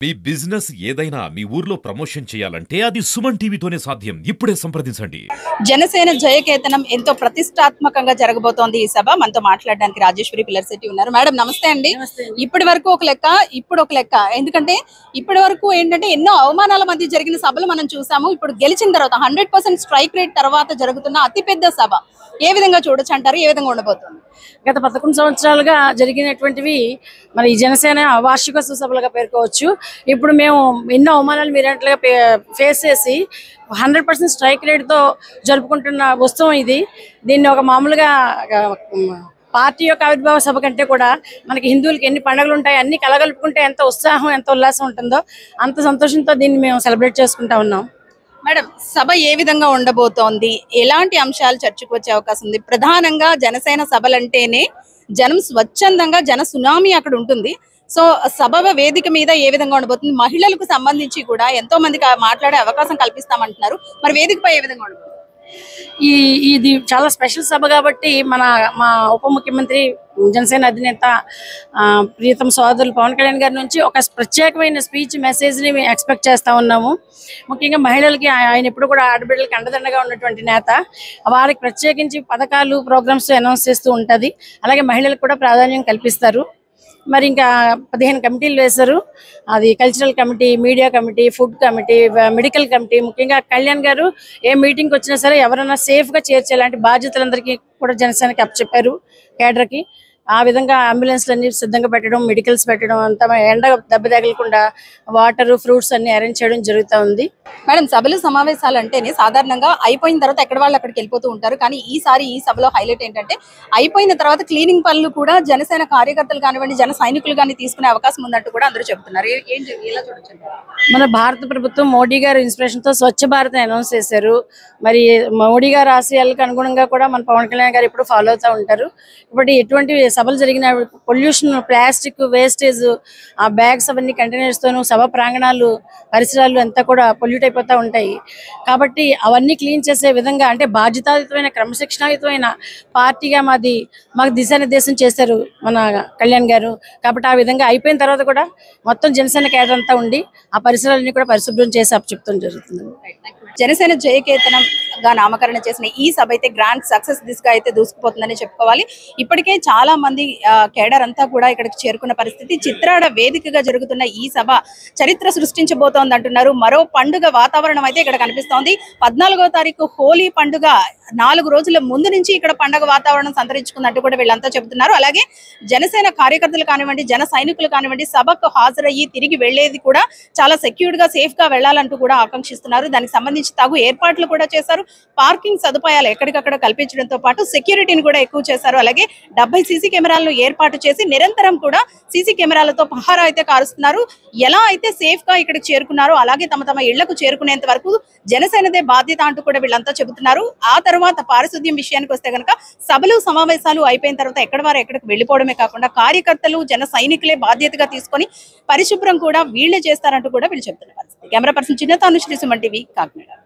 మీ business ఏదైనా మీ ఊర్లో promotion చేయాలంటే అది సుమన్ టీవీతోనే సాధ్యం. ఇప్పుడే సంప్రదించండి. జనసేన జయకేతనం ఎంతో ప్రతిష్టాత్మకంగా జరగబోతోంది ఈ సభ. మనతో మాట్లాడడానికి రాజేశ్వరి పిల్లర్శెట్టి ఉన్నారు. మేడం నమస్తే అండి. ఇప్పటి వరకు ఒక లెక్క, ఇప్పుడు ఒక లెక్క. ఎందుకంటే ఇప్పటి వరకు ఏంటంటే ఎన్నో అవమానాల మధ్య జరిగిన సభలు మనం చూసాము. ఇప్పుడు గెలిచిన తర్వాత 100% స్ట్రైక్ రేట్ తర్వాత జరుగుతున్న అతిపెద్ద సభ ఏ విధంగా చూడొచ్చు అంటారు? ఏ విధంగా ఉండబోతుంది? గత 11 సంవత్సరాలుగా జరిగినటువంటివి మరి జనసేన వార్షికోత్సవ సభలుగా పేర్కోవచ్చు. ఇప్పుడు మేము ఎన్నో అవమానాలు మీరంటలుగా ఫేస్ చేసి 100% స్ట్రైక్ రేట్తో జరుపుకుంటున్న ఉత్సవం ఇది. దీన్ని ఒక మామూలుగా పార్టీ యొక్క ఆవిర్భావ సభ కంటే కూడా మనకి హిందువులకి ఎన్ని పండుగలు ఉంటాయి అన్ని కలగలుపుకుంటే ఎంత ఉత్సాహం ఎంత ఉల్లాసం ఉంటుందో అంత సంతోషంతో దీన్ని మేము సెలబ్రేట్ చేసుకుంటా ఉన్నాం. మేడం సభ ఏ విధంగా ఉండబోతోంది? ఎలాంటి అంశాలు చర్చకు వచ్చే అవకాశం ఉంది? ప్రధానంగా జనసేన సభలంటేనే జనం స్వచ్ఛందంగా జన సునామీ అక్కడ ఉంటుంది. సో సభ వేదిక మీద ఏ విధంగా ఉండబోతుంది? మహిళలకు సంబంధించి కూడా ఎంతో మందికి మాట్లాడే అవకాశం కల్పిస్తామంటున్నారు. మరి వేదికపై ఏ విధంగా ఉండబోతుంది? ఇది చాలా స్పెషల్ సభ కాబట్టి మా ఉప ముఖ్యమంత్రి జనసేన అధినేత ప్రియతమ సోదరులు పవన్ కళ్యాణ్ గారి నుంచి ఒక ప్రత్యేకమైన స్పీచ్ మెసేజ్ని మేము ఎక్స్పెక్ట్ చేస్తూ ఉన్నాము. ముఖ్యంగా మహిళలకి ఆయన ఎప్పుడు కూడా ఆడబిడ్డలకి అండదండగా ఉన్నటువంటి నేత. వారికి ప్రత్యేకించి పథకాలు ప్రోగ్రామ్స్ అనౌన్స్ చేస్తూ ఉంటుంది. అలాగే మహిళలకు కూడా ప్రాధాన్యం కల్పిస్తారు. మరి ఇంకా 15 కమిటీలు వేశారు. అది cultural committee, media committee, food committee, medical committee. ముఖ్యంగా కళ్యాణ్ గారు ఏ మీటింగ్కి వచ్చినా సరే ఎవరైనా సేఫ్గా చేర్చేలాంటి బాధ్యతలందరికీ కూడా జనసేనకి అప్పచెప్పారు కేడర్కి. ఆ విధంగా అంబులెన్స్లు అన్ని సిద్ధంగా పెట్టడం, మెడికల్స్ పెట్టడం, అంతా ఎండ దెబ్బ తగలకుండా వాటర్ ఫ్రూట్స్ అన్ని అరేంజ్ చేయడం జరుగుతూ ఉంది. మేడం సభలు సమావేశాలు అంటేనే సాధారణంగా అయిపోయిన తర్వాత ఎక్కడ వాళ్ళు అక్కడికి వెళ్ళిపోతూ ఉంటారు. కానీ ఈసారి ఈ సభలో హైలైట్ ఏంటంటే అయిపోయిన తర్వాత క్లీనింగ్ పనులు కూడా జనసేన కార్యకర్తలు కానివ్వండి, జన సైనికులు కానీ తీసుకునే అవకాశం ఉందంటూ కూడా అందరూ చెప్తున్నారు. ఎలా చూడొచ్చు? మన భారత ప్రభుత్వం మోడీ గారు ఇన్స్పిరేషన్తో స్వచ్ఛ భారత్ అనౌన్స్ చేశారు. మరి మోడీ గారు ఆశయాలకు అనుగుణంగా కూడా మన పవన్ కళ్యాణ్ గారు ఇప్పుడు ఫాలో అవుతూ ఉంటారు. ఇప్పుడు ఎటువంటి సభలు జరిగిన పొల్యూషన్, ప్లాస్టిక్ వేస్టేజ్, ఆ బ్యాగ్స్ అవన్నీ కంటైనర్స్తోనూ సభ ప్రాంగణాలు పరిసరాలు అంతా కూడా పొల్యూట్ అయిపోతూ ఉంటాయి. కాబట్టి అవన్నీ క్లీన్ చేసే విధంగా అంటే బాధ్యతాయుతమైన క్రమశిక్షణాయుతమైన పార్టీగా మాకు దిశానిర్దేశం చేశారు మన కళ్యాణ్ గారు. కాబట్టి ఆ విధంగా అయిపోయిన తర్వాత కూడా మొత్తం జనసేన కేడర్ అంతా ఉండి ఆ పరిసరాలన్నీ కూడా పరిశుభ్రం చేసి అప్పచెప్తాం జరుగుతుంది. జనసేన జయకేతనంగా నామకరణ చేసిన ఈ సభ అయితే గ్రాండ్ సక్సెస్ దిశగా అయితే దూసుకుపోతుందని చెప్పుకోవాలి. ఇప్పటికే చాలా మంది కేడర్ అంతా కూడా ఇక్కడికి చేరుకున్న పరిస్థితి. చిత్రాడ వేదికగా జరుగుతున్న ఈ సభ చరిత్ర సృష్టించబోతోంది అంటున్నారు. మరో పండుగ వాతావరణం అయితే ఇక్కడ కనిపిస్తోంది. 14వ తారీఖు హోలీ పండుగ 4 రోజుల ముందు నుంచి ఇక్కడ పండుగ వాతావరణం సంతరించుకున్నట్టు కూడా వీళ్ళంతా చెబుతున్నారు. అలాగే జనసేన కార్యకర్తలు కానివ్వండి, జన సైనికులు కానివ్వండి సభకు హాజరయ్యి తిరిగి వెళ్లేది కూడా చాలా సెక్యూర్డ్ గా సేఫ్ గా వెళ్లాలంటూ కూడా ఆకాంక్షిస్తున్నారు. దానికి సంబంధించి తగు ఏర్పాట్లు కూడా చేశారు. పార్కింగ్ సదుపాయాలు ఎక్కడికక్కడ కల్పించడంతో పాటు సెక్యూరిటీని కూడా ఎక్కువ చేశారు. అలాగే 70 సీసీ కెమెరాలను ఏర్పాటు చేసి నిరంతరం కూడా సీసీ కెమెరాలతో పహారా అయితే కారుస్తున్నారు. ఎలా అయితే సేఫ్ గా ఇక్కడికి చేరుకున్నారో అలాగే తమ ఇళ్లకు చేరుకునేంత వరకు జనసేనదే బాధ్యత అంటూ కూడా వీళ్ళంతా చెబుతున్నారు. ఆ తర్వాత పారిశుద్ధ్యం విషయానికి వస్తే కనుక సభలు సమావేశాలు అయిపోయిన తర్వాత ఎక్కడికి వెళ్ళిపోవడమే కాకుండా కార్యకర్తలు జన సైనికులే బాధ్యతగా తీసుకొని పరిశుభ్రం కూడా వీళ్లే చేస్తారంటూ కూడా వీళ్ళు చెప్తున్న పరిస్థితి. కెమెరా పర్సన్ చిన్నతాను, శ్రీ సుమన్ టీవీ, కాకినాడ.